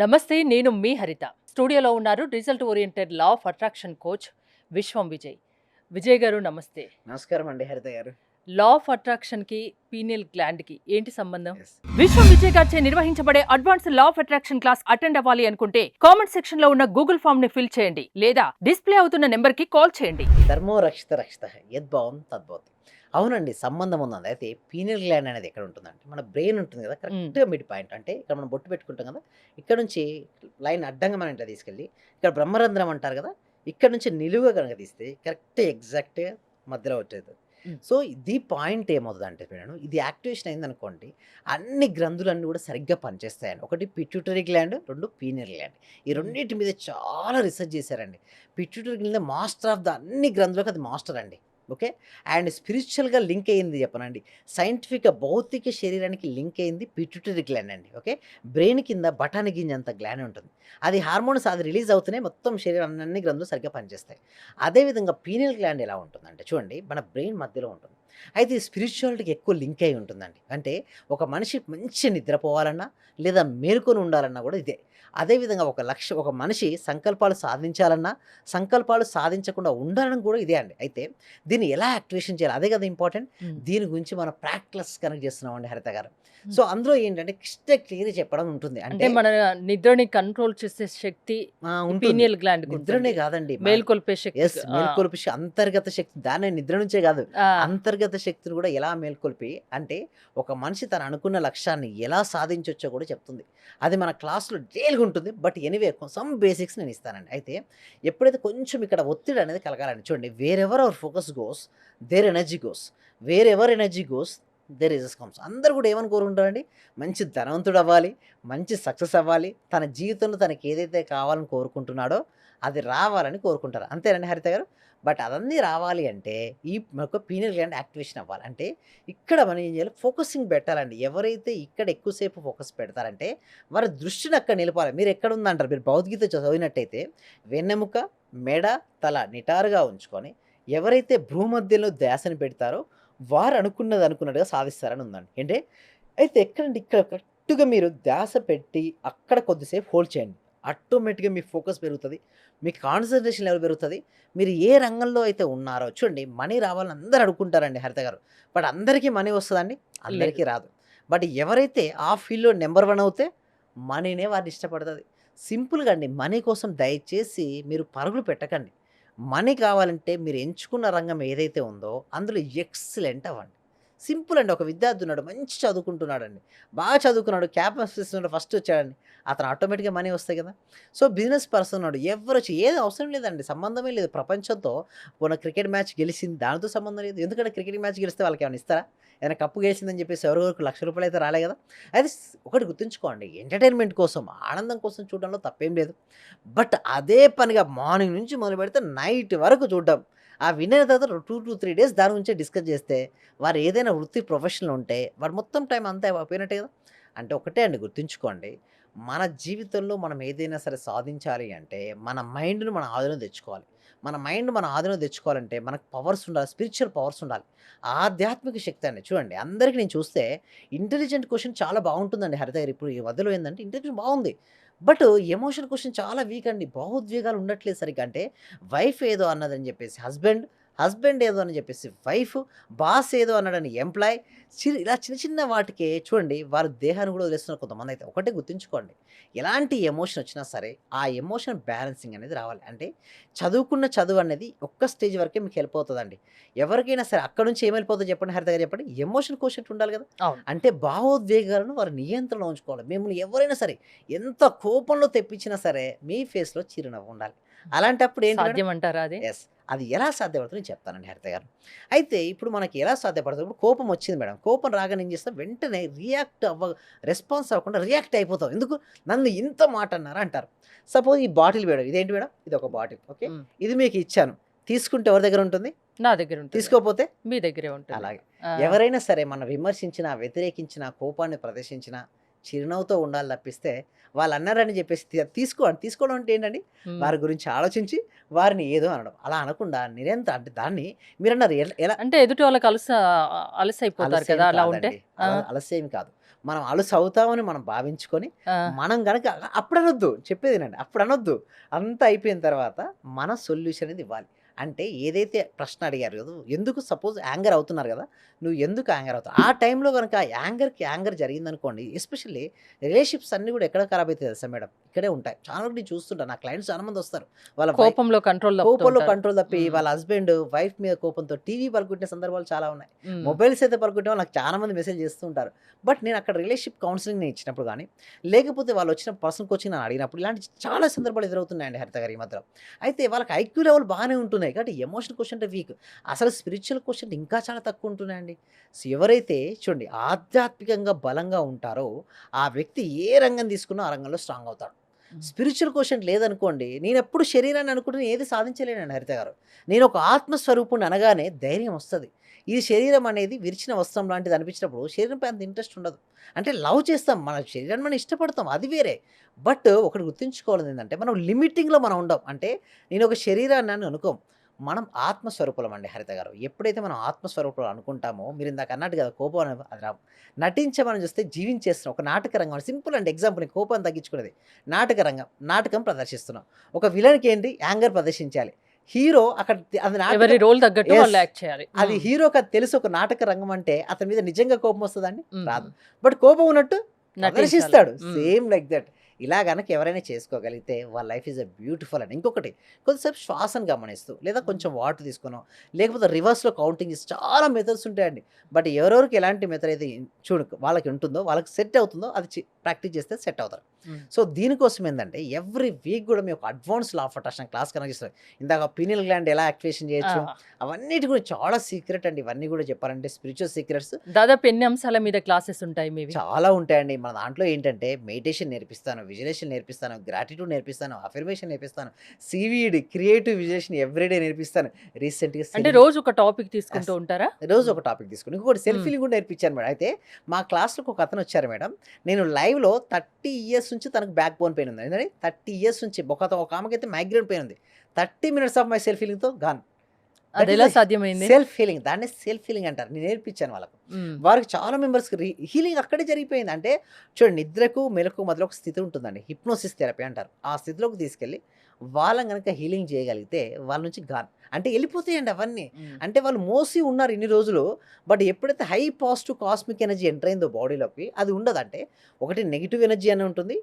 నమస్తే. నేను మీ హరిత. స్టూడియోలో ఉన్నారు result oriented law of attraction coach విశ్వం విజయ్. విజయ్ గారు నమస్తే. నమస్కారం అండి హరిత గారు. లా ఆఫ్ అట్రాక్షన్‌కి, పీనియల్ గ్లాండ్‌కి ఏంటి సంబంధం? ఎస్. విశ్వం విజయ్ గారిచే నిర్వహించబడే advanced law of attraction class attend అవ్వాలి అనుకుంటే కామెంట్ సెక్షన్‌లో ఉన్న గూగుల్ ఫామ్‌ని ఫిల్ చేయండి లేదా డిస్‌ప్లే అవుతున్న నంబర్‌కి కాల్ చేయండి. ధర్మో రక్షిత రక్షిత యద్భావం తద్భవతి. అవునండి, సంబంధం ఉందండి. అయితే పీనియల్ గ్లాండ్ అనేది ఎక్కడ ఉంటుందంటే మన బ్రెయిన్ ఉంటుంది కదా, కరెక్ట్గా మిడ్ పాయింట్. అంటే ఇక్కడ మనం బొట్టు పెట్టుకుంటాం కదా, ఇక్కడ నుంచి లైన్ అడ్డంగా మనం ఇట్లా తీసుకెళ్ళి ఇక్కడ బ్రహ్మరంధ్రం అంటారు కదా, ఇక్కడ నుంచి నిలువుగా కనుక తీస్తే కరెక్ట్ ఎగ్జాక్ట్గా మధ్యలో వచ్చేది. మ్. సో ఇది పాయింట్ ఏమవుతుంది అంటే మేడం, ఇది యాక్టివేషన్ అయిందనుకోండి, అన్ని గ్రంథులన్నీ కూడా సరిగ్గా పనిచేస్తాయండి. ఒకటి పిట్యూటరీ గ్లాండ్, రెండు పీనియల్ గ్లాండ్. ఈ రెండింటి మీద చాలా రీసెర్చ్ చేశారండి. Pituitary gland master of the అన్ని గ్రంథులకు అది మాస్టర్ అండి. ఓకే. అండ్ స్పిరిచువల్గా లింక్ అయ్యింది చెప్పనండి, సైంటిఫిక్గా భౌతిక శరీరానికి లింక్ అయింది పిట్యూటరీ గ్లాండ్ అండి. ఓకే. బ్రెయిన్ కింద బఠాని గింజంత గ్లాండ్ ఉంటుంది. అది హార్మోన్స్ అది రిలీజ్ అవుతూనే మొత్తం శరీరం అన్ని గ్రంథులు సరిగ్గా పనిచేస్తాయి. అదేవిధంగా పీనియల్ గ్లాండ్ ఎలా ఉంటుందంటే చూడండి, మన బ్రెయిన్ మధ్యలో ఉంటుంది. అయితే ఈ స్పిరిచువాలిటీకి ఎక్కువ లింక్ అయి ఉంటుందండి. అంటే ఒక మనిషి మంచి నిద్రపోవాలన్నా లేదా మేలుకొని ఉండాలన్నా కూడా ఇదే. అదేవిధంగా ఒక మనిషి సంకల్పాలు సాధించాలన్నా, సంకల్పాలు సాధించకుండా ఉండాలని కూడా ఇదే అండి. అయితే దీన్ని ఎలా యాక్టివేషన్ చేయాలి, అదే కదా ఇంపార్టెంట్. మ్. దీని గురించి మనం ప్రాక్టీస్ కనెక్ట్ చేస్తున్నామండి హరిత గారు. మ్. సో అందులో ఏంటంటే క్లియర్ చెప్పడం ఉంటుంది. అంటే అంటే మన నిద్రని కంట్రోల్ చేసే శక్తి ఉంటుంది. పీనియల్ గ్లాండ్ నిద్రనే కాదండి, మేల్కొల్పే శక్తి. ఎస్, మేల్కొల్పి అంతర్గత శక్తి, దాన్ని నిద్ర నుంచే కాదు, ఆ, అంతర్గత శక్తిని కూడా ఎలా మేల్కొల్పి అంటే ఒక మనిషి తను అనుకున్న లక్ష్యాన్ని ఎలా సాధించవచ్చో కూడా చెప్తుంది. అది మన క్లాస్లో డీటెయిల్గా ఉంటుంది. బట్ ఎనీవే సమ్ బేసిక్స్ నేను ఇస్తానండి. అయితే ఎప్పుడైతే కొంచెం ఇక్కడ ఒత్తిడి అనేది కలగాలండి, చూడండి, wherever our focus goes there energy goes, wherever energy goes there results comes. అందరూ కూడా ఏమని కోరుకుంటారండి, మంచి ధనవంతుడు అవ్వాలి, మంచి సక్సెస్ అవ్వాలి, తన జీవితంలో తనకి ఏదైతే కావాలని కోరుకుంటున్నాడో అది రావాలని కోరుకుంటారు. అంతేనండి హరిత గారు. బట్ అదన్నీ రావాలి అంటే ఈ మనకు పీనియల్ గ్లాండ్ యాక్టివేషన్ అవ్వాలి. అంటే ఇక్కడ మనం ఏం చేయాలి, ఫోకసింగ్ పెట్టాలండి. ఎవరైతే ఇక్కడ ఎక్కువసేపు ఫోకస్ పెడతారంటే వారి దృష్టిని అక్కడ నిలపాలి. మీరు ఎక్కడ ఉందంటారు, మీరు భగవద్గీత చదివినట్టయితే వెన్నెముక, మెడ, తల నిటారుగా ఉంచుకొని ఎవరైతే భూమధ్యలో ధ్యాసని పెడతారో వారు అనుకున్నట్టుగా సాధిస్తారని ఉందండి. అంటే అయితే ఎక్కడండి, ఇక్కడ కరెక్ట్గా మీరు ధ్యాస పెట్టి అక్కడ కొద్దిసేపు హోల్డ్ చేయండి. ఆటోమేటిక్గా మీ ఫోకస్ పెరుగుతుంది, మీ కాన్సన్ట్రేషన్ లెవెల్ పెరుగుతుంది. మీరు ఏ రంగంలో అయితే ఉన్నారో చూడండి, మనీ రావాలని అందరూ అనుకుంటారండి హరిత గారు. బట్ అందరికీ మనీ వస్తుందండి, అందరికీ రాదు. బట్ ఎవరైతే ఆ ఫీల్డ్లో నెంబర్ వన్ అవుతే మనీనే వారిని ఇష్టపడుతుంది. సింపుల్గా అండి, మనీ కోసం దయచేసి మీరు పరుగులు పెట్టకండి. మనీ కావాలంటే మీరు ఎంచుకున్న రంగం ఏదైతే ఉందో అందులో ఎక్సలెంట్ అవ్వండి. సింపుల్ అండి. ఒక విద్యార్థి ఉన్నాడు, మంచి చదువుకుంటున్నాడండి, బాగా చదువుకున్నాడు, క్యాంపస్ ఫస్ట్ వచ్చాడండి, అతను ఆటోమేటిక్గా మనీ వస్తాయి కదా. సో బిజినెస్ పర్సన్ ఉన్నాడు, ఎవరు వచ్చి ఏది అవసరం లేదండి, సంబంధమే లేదు ప్రపంచంతో. పోన క్రికెట్ మ్యాచ్ గెలిచింది, దానితో సంబంధం లేదు. ఎందుకంటే క్రికెట్ మ్యాచ్ గెలిస్తే వాళ్ళకి ఏమైనా ఇస్తారా? ఏదైనా కప్పు గెలిచిందని చెప్పేసి ఎవరికి ₹1,00,000 అయితే రాలే కదా. అయితే ఒకటి గుర్తుంచుకోండి, ఎంటర్టైన్మెంట్ కోసం, ఆనందం కోసం చూడడంలో తప్పేం లేదు. బట్ అదే పనిగా మార్నింగ్ నుంచి మొదలు పెడితే నైట్ వరకు చూడడం, ఆ విన్న తర్వాత 2 to 3 డేస్ దాని గురించే డిస్కస్ చేస్తే వారు ఏదైనా వృత్తి ప్రొఫెషనల్ ఉంటే వాడు మొత్తం టైం అంతా అయిపోయినట్టే కదా. అంటే ఒకటే అండి, గుర్తుంచుకోండి, మన జీవితంలో మనం ఏదైనా సరే సాధించాలి అంటే మన మైండ్ను మన ఆధీనం తెచ్చుకోవాలి. మన మైండ్ మన ఆధీనం తెచ్చుకోవాలంటే మనకు పవర్స్ ఉండాలి, స్పిరిచువల్ పవర్స్ ఉండాలి, ఆధ్యాత్మిక శక్తి అండి. చూడండి, అందరికీ నేను చూస్తే ఇంటెలిజెంట్ క్వశ్చన్ చాలా బాగుంటుందండి హరిత గారు. ఇప్పుడు ఈ మధ్యలో ఏంటంటే ఇంటెలిజెంట్ బాగుంది, బట్ ఎమోషన్ క్వశ్చన్ చాలా వీక్ అండి, భావోద్వేగాలు ఉండట్లేదు సరిగ్గా. అంటే వైఫ్ ఏదో అన్నదని చెప్పేసి హస్బెండ్ ఏదో అని చెప్పేసి వైఫ్, బాస్ ఏదో అన్నాడని ఎంప్లాయ్, ఇలా చిన్న చిన్న వాటికే చూడండి వారి దేహాన్ని కూడా వదిలేస్తున్నారు కొంతమంది. అయితే ఒకటే గుర్తుంచుకోండి, ఎలాంటి ఎమోషన్ వచ్చినా సరే ఆ ఎమోషన్ బ్యాలెన్సింగ్ అనేది రావాలి. అంటే చదువుకున్న చదువు అనేది ఒక్క స్టేజ్ వరకే మీకు హెల్ప్ అవుతుందండి. ఎవరికైనా సరే అక్కడ నుంచి ఏం వెళ్ళిపోతుందో చెప్పండి హరిత గారు, చెప్పండి. ఎమోషన్ క్వశ్చన్ ఉండాలి కదా. అవును. అంటే భావోద్వేగాలను వారి నియంత్రణలో ఉంచుకోవాలి. మిమ్మల్ని ఎవరైనా సరే ఎంత కోపంలో తెప్పించినా సరే మీ ఫేస్లో చిరునవ్వు ఉండాలి. అలాంటప్పుడు ఏంటి మేడం? సాధ్యం అంటారా అది? ఎస్. అది ఎలా సాధ్యపడుతుందో నేను చెప్తానండి హరిత గారు. అయితే ఇప్పుడు మనకి ఎలా సాధ్యపడుతుంది, ఇప్పుడు కోపం వచ్చింది మేడం, కోపం రాగానే ఏం చేస్తాం, వెంటనే రెస్పాన్స్ అవ్వకుండా రియాక్ట్ అయిపోతాం. ఎందుకు, నన్ను ఇంత మాట అన్నారా అంటారు. సపోజ్ ఈ బాటిల్ మేడం, ఇదేంటి మేడం, ఇది ఒక బాటిల్. ఓకే. మ్. ఇది మీకు ఇచ్చాను, తీసుకుంటే ఎవరి దగ్గర ఉంటుంది, నా దగ్గర ఉంటుంది. తీసుకోపోతే మీ దగ్గరే ఉంటుంది. అలాగే. ఆ, ఎవరైనా సరే మనం విమర్శించినా, వ్యతిరేకించినా, కోపాన్ని ప్రదర్శించినా చిరునవ్వుతో ఉండాలి తప్పిస్తే వాళ్ళు అన్నారని చెప్పేసి తీసుకోవడం అంటే ఏంటండి, మ్. వారి గురించి ఆలోచించి వారిని ఏదో అనడం. అలా అనకుండా నిరంతరం అంటే దాన్ని మీరన్నారు ఎలా అంటే ఎదుటి వాళ్ళకి అలసైపోతారు అలసేం కదా అలా ఉంటే. కాదండి. ఆ, అలసేం కాదు. మనం అలుసు అవుతామని మనం భావించుకొని ఆ! మనం గనక అప్పుడు అనొద్దు. చెప్పేదేనండి. అప్పుడు అనొద్దు. అంతా అయిపోయిన తర్వాత మన సొల్యూషన్ అనేది ఇవ్వాలి. అంటే ఏదైతే ప్రశ్న అడిగారు కదా! ఎందుకు సపోజ్ యాంగర్ అవుతున్నారు కదా! నువ్వు ఎందుకు యాంగర్ అవుతావు? ఆ టైంలో గనక యాంగర్ జరిగిందనుకోండి, ఎస్పెషల్లీ రిలేషన్‌షిప్స్ అన్నీ కూడా ఎక్కడ ఖరాబ్ అయితాయి తెలుసా మేడం? ఇక్కడే ఉంటాయి. చాలా వరకు నేను చూస్తుంటాను. నా క్లయింట్స్ చాలా మంది వస్తారు. వాళ్ళ కోపంలో కంట్రోల్ తప్పుతూ కోపంలో ఉంటారు. కంట్రోల్ తప్పి హ్మ్. వాళ్ళ హస్బెండ్ వైఫ్ మీద కోపంతో టీవీ పలుకొట్టిన సందర్భాలు చాలా ఉన్నాయి. హ్మ్. మొబైల్స్ అయితే పలుకొట్టే వాళ్ళు నాకు చాలా మంది మెసేజ్ చేస్తూ ఉంటారు. బట్ నేను అక్కడ రిలేషన్‌షిప్ కౌన్సెలింగ్ నేను ఇచ్చినప్పుడు గానీ, లేకపోతే వాళ్ళు వచ్చిన పర్సనల్ కోచింగ్ నన్ను అడిగినప్పుడు ఇలాంటి చాలా సందర్భాలు ఎదురవుతున్నాయండి హరిత గారు ఈ మధ్యలో. అయితే వాళ్ళకి ఐక్యూ లెవెల్ బాగానే ఉంటున్నాయి. కాబట్టి ఎమోషనల్ క్వోషంట్ వీక్. అసలు స్పిరిచ్యువల్ క్వోషంట్ ఇంకా చాలా తక్కువ ఉంటున్నాయండి. సో, ఎవరైతే చూడండి ఆధ్యాత్మికంగా బలంగా ఉంటారో, ఆ వ్యక్తి ఏ రంగం తీసుకున్నా ఆ రంగంలో స్ట్రాంగ్ అవుతాడు. హ్మ్. స్పిరిచ్యువల్ క్వోషంట్ లేదనుకోండి, నేనెప్పుడు శరీరాన్ని అనుకుంటే ఏది సాధించలేనండి హరిత గారు. నేను ఒక ఆత్మస్వరూపుడిని అనగానే ధైర్యం వస్తది. ఈ శరీరం అనేది విరిచిన వస్త్రం లాంటిది అనిపించినప్పుడు శరీరంపై అంత ఇంట్రెస్ట్ ఉండదు. అంటే లవ్ చేస్తాం. మన శరీరాన్ని మనం ఇష్టపడతాం. అది వేరే. బట్ ఒకటి గుర్తుంచుకోవాల్సింది ఏందంటే, మనం లిమిటింగ్‌లో మనం ఉండం. అంటే నేను ఒక శరీరాన్ని అని అనుకోం. మనం ఆత్మస్వరూపులం అండి హరిత గారు. ఎప్పుడైతే మనం ఆత్మస్వరూపులం అనుకుంటామో, మీరిందాక అన్నట్టు కదా! కోపం అది రాదు. నటించమని చూస్తే జీవించేస్తున్నాం. ఒక నాటక రంగం సింపుల్ అండి ఎగ్జాంపుల్ నేను కోపాన్ని తగ్గించుకునేది. నాటక రంగం. నాటకం ప్రదర్శిస్తున్నాం. ఒక విలన్‌కి ఏంటి యాంగర్ ప్రదర్శించాలి. హీరో అక్కడ అది ఎవరి నాటకం. రోల్ తగ్గట్టు యెస్. వాళ్ళు యాక్ట్ చేయాలి. అది హ్మ్. హీరోకి అది తెలుసు ఒక నాటక రంగం అంటే అతని మీద నిజంగా కోపం వస్తదండి? హ్మ్. రాదు. బట్ కోపం ఉన్నట్టు నటించాలి. ప్రదర్శిస్తాడు. హ్మ్. Same like that. ఇలా గనక ఎవరైనా చేసుకోగలిగితే వాళ్ళ లైఫ్ ఈజ్ ఎ బ్యూటిఫుల్ అండి. ఇంకొకటి కొద్దిసేపు శ్వాసను గమనిస్తూ లేదా కొంచెం వాటర్ తీసుకొనో లేకపోతే రివర్స్‌లో కౌంటింగ్ చేసి చాలా మెథడ్స్ ఉంటాయండి. బట్ ఎవరెవరికి ఎలాంటి మెథడ్ అయితే చూడు వాళ్ళకి ఉంటుందో వాళ్ళకి సెట్ అవుతుందో అది ప్రాక్టీస్ చేస్తే సెట్ అవుతారు. హ్మ్. సో, దీనికోసం ఏందంటే ఎవ్రీ వీక్ గూడా మేము ఒక advance law of attraction class connect చేస్తాం. ఇందాక పీనియల్ గ్లాండ్ ఎలా యాక్టివేషన్ చేయొచ్చు ఆ! అవన్నిటి గురించి చాలా సీక్రెట్ అండి. ఇవన్నీ గూడా చెప్పాలంటే స్పిరిచ్యువల్ సీక్రెట్స్ దాదాపు ఎన్ని అంశాల మీద క్లాసెస్ ఉంటాయి మీవి? చాలా ఉంటాయండి. మన దాంట్లో ఏంటంటే మెడిటేషన్ నేర్పిస్తాను, విజువలైజేషన్ నేర్పిస్తాను, గ్రాటిట్యూడ్ నేర్పిస్తాను, అఫర్మేషన్ నేర్పిస్తాను, సీవీడ్, క్రియేటివ్ విజువలైజేషన్ ఎవ్రీడే నేర్పిస్తాను. రీసెంట్‌గా అంటే రోజు ఒక టాపిక్ తీసుకుంటూ ఉంటారా? రోజు హ్మ్. ఒక టాపిక్ తీసుకొని ఇంకొకటి సెల్ఫ్ హ్మ్. హీలింగ్ కూడా నేర్పించాను మేడం. అయితే మా క్లాస్‌లోకి ఒక అతను వచ్చారు మేడం. నేను లైవ్‌లో 30 ఇయర్స్ నుంచి తనకు బ్యాక్ బోన్ పెయిన్ ఉంది. ఏంటండి 30 ఇయర్స్ నుంచి ఒక ఆమెకైతే మైగ్రేన్ పెయిన్ ఉంది. 30 మినిట్స్ ఆఫ్ మై సెల్ఫ్ హీలింగ్‌తో గాన్. దట్ ఈస్ అదెలా ద సాధ్యమైంది? Self healing. దాన్నే సెల్ఫ్ హీలింగ్ అంటారు. నేను నేర్పించాను వాళ్ళకు. హ్మ్. వారికి చాలా మెంబర్స్‌కి హీలింగ్ అక్కడే జరిగిపోయింది. అంటే చూడండి నిద్రకు, మెలకువ మధ్యలో ఒక స్థితి ఉంటుందండి. హిప్నోసిస్ థెరపీ అంటారు. ఆ స్థితిలోకి తీసుకెళ్ళి వాళ్ళని గనక హీలింగ్ చేయగలిగితే వాళ్ళ నుంచి గాన్. అంటే ఎళ్ళిపోతాయండి అవన్నీ. హ్మ్. అంటే వాళ్ళు మోసి ఉన్నారు ఇన్ని రోజులు. బట్ ఎప్పుడైతే high positive cosmic energy enter అయిందో బాడీలోకి అది ఉండదు. అంటే ఒకటి నెగెటివ్ ఎనర్జీ అని ఉంటుంది.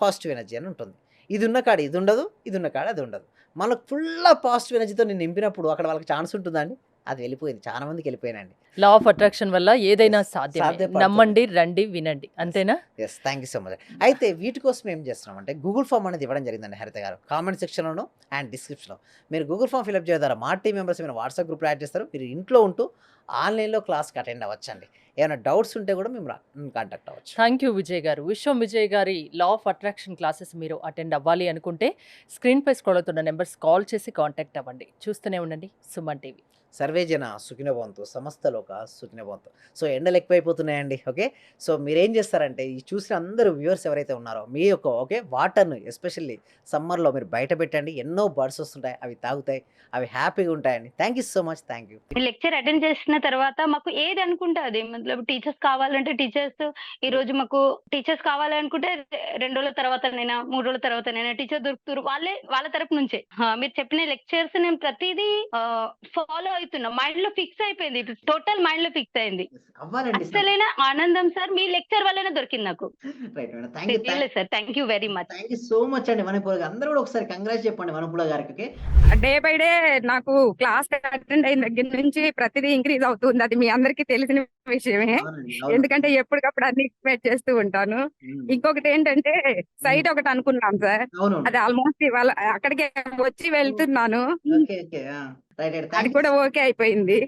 పాజిటివ్ ఎనర్జీ అని ఉంటుంది. ఇది ఉన్న కాడ ఇది ఉండదు. ఇది ఉన్న కాడ అది ఉండదు. మనకు ఫుల్ ఆఫ్ పాజిటివ్ ఎనర్జీతో నేను నింపినప్పుడు అక్కడ వాళ్ళకి ఛాన్స్ ఉంటుందా అండి? అది వెళ్ళిపోయింది. చాలా మందికి వెళ్ళిపోయానండి. లా ఆఫ్ అట్రాక్షన్ వల్ల ఏదైనా యెస్. సాధ్యమే. సాధ్యపడుతుంది. నమ్మండి, రండి, వినండి. యెస్. అంతేనా? Yes. Thank you so much. అయితే వీటి కోసం ఏం చేస్తున్నామంటే గూగుల్ ఫార్మ్ అనేది ఇవ్వడం జరిగిందండి హరిత గారు. కామెంట్ సెక్షన్‌లోను అండ్ డిస్క్రిప్షన్‌లో. మీరు గూగుల్ ఫార్మ్ ఫిలప్ చేయడం ద్వారా మా టీమ్ మెంబర్స్ ఏమైనా వాట్సాప్ గ్రూప్‌లో యాడ్ చేస్తారు. మీరు ఇంట్లో ఉంటూ ఆన్‌లైన్‌లో క్లాస్‌కి అటెండ్ అవ్వచ్చండి. ఏమైనా డౌట్స్ ఉంటే కూడా మేము కాంటాక్ట్ అవ్వచ్చు. థ్యాంక్ యూ విజయ్ గారు. విశ్వం విజయ్ గారి లా ఆఫ్ అట్రాక్షన్ క్లాసెస్ మీరు అటెండ్ అవ్వాలి అనుకుంటే స్క్రీన్‌పై స్క్రోల్ అవుతున్న నంబర్స్ కాల్ చేసి కాంటాక్ట్ అవ్వండి. చూస్తూనే ఉండండి సుమన్ టీవీ. సర్వే జన సుఖినో భవంతు. సమస్త లోక సుఖినో భవంతు. సో, ఎండలు ఎక్కువైపోతున్నాయండి. ఓకే. సో, మీరేం చేస్తారంటే ఈ చూసిన అందరూ వ్యూవర్స్ ఎవరైతే ఉన్నారో మీ యొక్క ఓకే వాటర్‌ని ఎస్పెషల్లీ సమ్మర్‌లో మీరు బయట పెట్టండి. ఎన్నో బర్డ్స్ వస్తుంటాయి. అవి తాగుతాయి. అవి హ్యాపీగా ఉంటాయండి. Thank you so much. Thank you. Lecture attend చేసిన తర్వాత మాకు ఏది అనుకుంటే అది మతలబ్ టీచర్స్ కావాలంటే టీచర్స్ ఈరోజు మాకు టీచర్స్ కావాలనుకుంటే 2 రోజుల తర్వాతనైనా, 3 రోజుల తర్వాతనైనా టీచర్ దొరుకుతుర్రు. వాళ్ళ తరపు నుంచే. మీరు చెప్పిన లెక్చర్స్ నేను ప్రతీదీ ఫాలో అవుతున్నా. మైండ్‌లో ఫిక్స్ అయిపోయింది. టోటల్ మైండ్‌లో ఫిక్స్ అయింది. అవ్వాలండి. అస్సలైన ఆనందం సార్ మీ లెక్చర్ వల్లనే దొరికింది నాకు. Right madam. Thank you. Really sir. Thank you very much. Thank you so much అండి వనపూల అందరూ కూడా ఒకసారి కంగ్రాట్స్ చెప్పండి వనపూల గారికి. ఓకే. డే బై డే నాకు క్లాస్ అటెండ్ అయిన దగ్గర నుంచి ప్రతిదీ ఇంక్రీజ్ అవుతుంది. అది మీ అందరికీ తెలిసిన విషయమే. అవునండి. అవును. ఎందుకంటే ఎప్పటికప్పుడు అన్ని ఎక్స్‌పెక్ట్ చేస్తూ ఉంటాను. హ్మ్. ఇంకొకటి ఏంటంటే సైట్ ఒకటి అనుకున్నాం సార్. అవును. అది ఆల్మోస్ట్ ఇవాళ అక్కడికే వచ్చి వెళ్తున్నాను. ఓకే. ఓకే. ఆ! రైట్. అది థాంక్ యూ. కూడా ఓకే అయిపోయింది.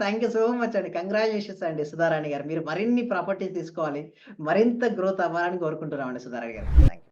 థాంక్ యూ సో మచ్ అండి. కంగ్రాచ్యులేషన్స్ అండి సుధారాణి గారు. మీరు మరిన్ని ప్రాపర్టీస్ తీసుకోవాలి. మరింత గ్రోత్ అవ్వాలని కోరుకుంటున్నామండి సుధారాణి గారు. Thank you.